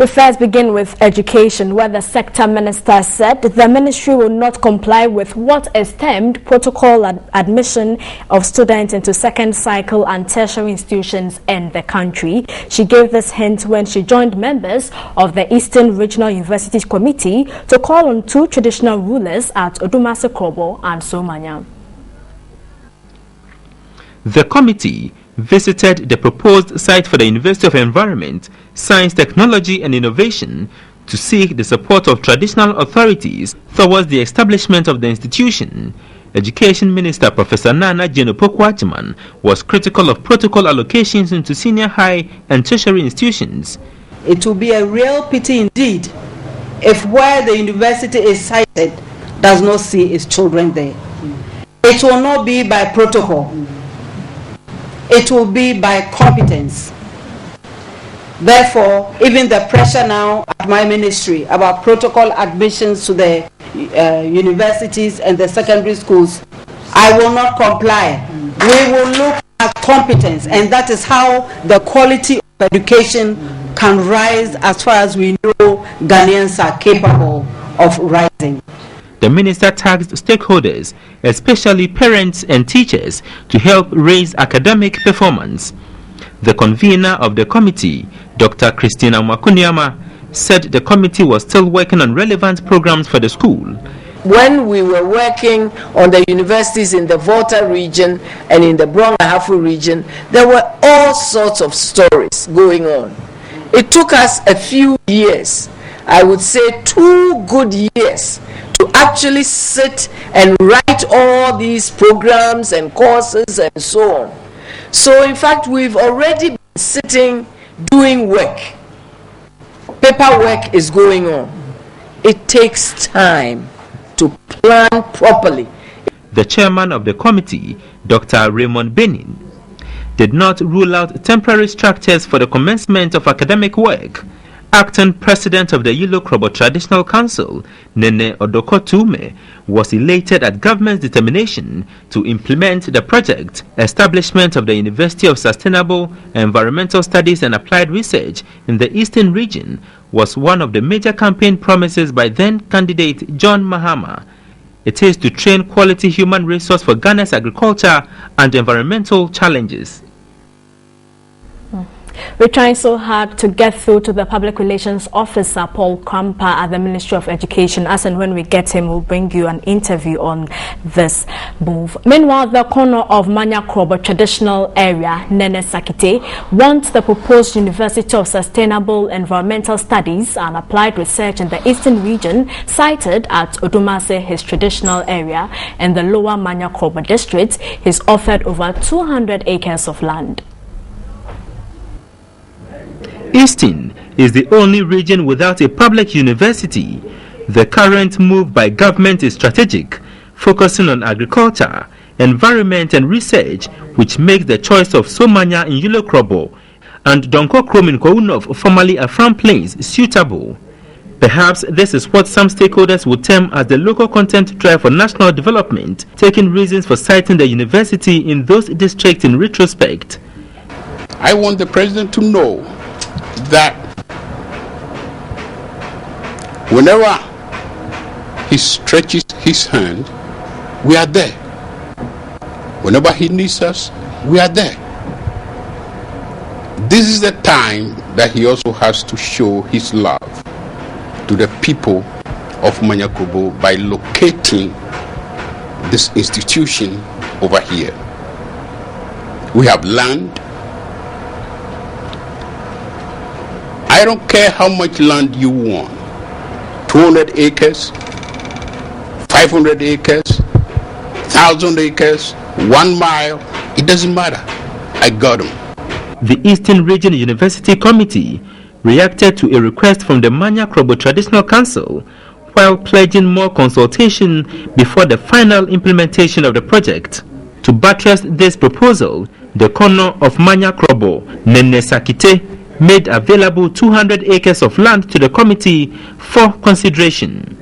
We first begin with education, where the sector minister said the ministry will not comply with what is termed protocol admission of students into second cycle and tertiary institutions in the country. She gave this hint when she joined members of the Eastern Regional Universities Committee to call on two traditional rulers at Odumase Krobo and Somanya. The committee visited the proposed site for the University of Environment, Science, Technology and Innovation to seek the support of traditional authorities towards the establishment of the institution. Education Minister Professor Nana Jenopoku-Achiman was critical of protocol allocations into senior high and tertiary institutions. It will be a real pity indeed if where the university is sited does not see its children there. It will not be by protocol. It will be by competence. Therefore, even the pressure now at my ministry about protocol admissions to the universities and the secondary schools, I will not comply. We will look at competence, and that is how the quality of education can rise as far as we know Ghanaians are capable of rising. The minister tasked stakeholders, especially parents and teachers, to help raise academic performance. The convener of the committee, Dr. Christina Mwakuniama, said the committee was still working on relevant programs for the school. When we were working on the universities in the Volta region and in the Brong-Ahafo region, there were all sorts of stories going on. It took us a few years, I would say 2 good years, to actually sit and write all these programs and courses and so on. So in fact, we've already been sitting doing work. Paperwork is going on. It takes time to plan properly. The chairman of the committee, Dr. Raymond Benin, did not rule out temporary structures for the commencement of academic work. Acting president of the Yilo Krobo Traditional Council, Nene Odokotume, was elated at government's determination to implement the project. Establishment of the University of Sustainable Environmental Studies and Applied Research in the Eastern region was one of the major campaign promises by then candidate John Mahama. It is to train quality human resource for Ghana's agriculture and environmental challenges. We're trying so hard to get through to the Public Relations Officer, Paul Krampa, at the Ministry of Education. As and when we get him, we'll bring you an interview on this move. Meanwhile, the corner of Manya Krobo traditional area, Nene Sakite, wants the proposed University of Sustainable Environmental Studies and Applied Research in the Eastern region, sited at Odumase, his traditional area, in the lower Manya Krobo district. He's offered over 200 acres of land. Eastern is the only region without a public university. The current move by government is strategic, focusing on agriculture, environment and research, which makes the choice of Somanya in Yilo Krobo and Donko Krom in Kounov, formerly Afram Plains, suitable. Perhaps this is what some stakeholders would term as the local content drive for national development, taking reasons for citing the university in those districts in retrospect. I want the president to know that whenever he stretches his hand, we are there. Whenever he needs us, we are there. This is the time that he also has to show his love to the people of Manya Krobo by locating this institution over here. We have land. I don't care how much land you want, 200 acres, 500 acres, 1,000 acres, 1 mile, it doesn't matter. I got them. The Eastern Region University Committee reacted to a request from the Manya Krobo Traditional Council while pledging more consultation before the final implementation of the project. To buttress this proposal, the corner of Manya Krobo, Nene Sakite, made available 200 acres of land to the committee for consideration.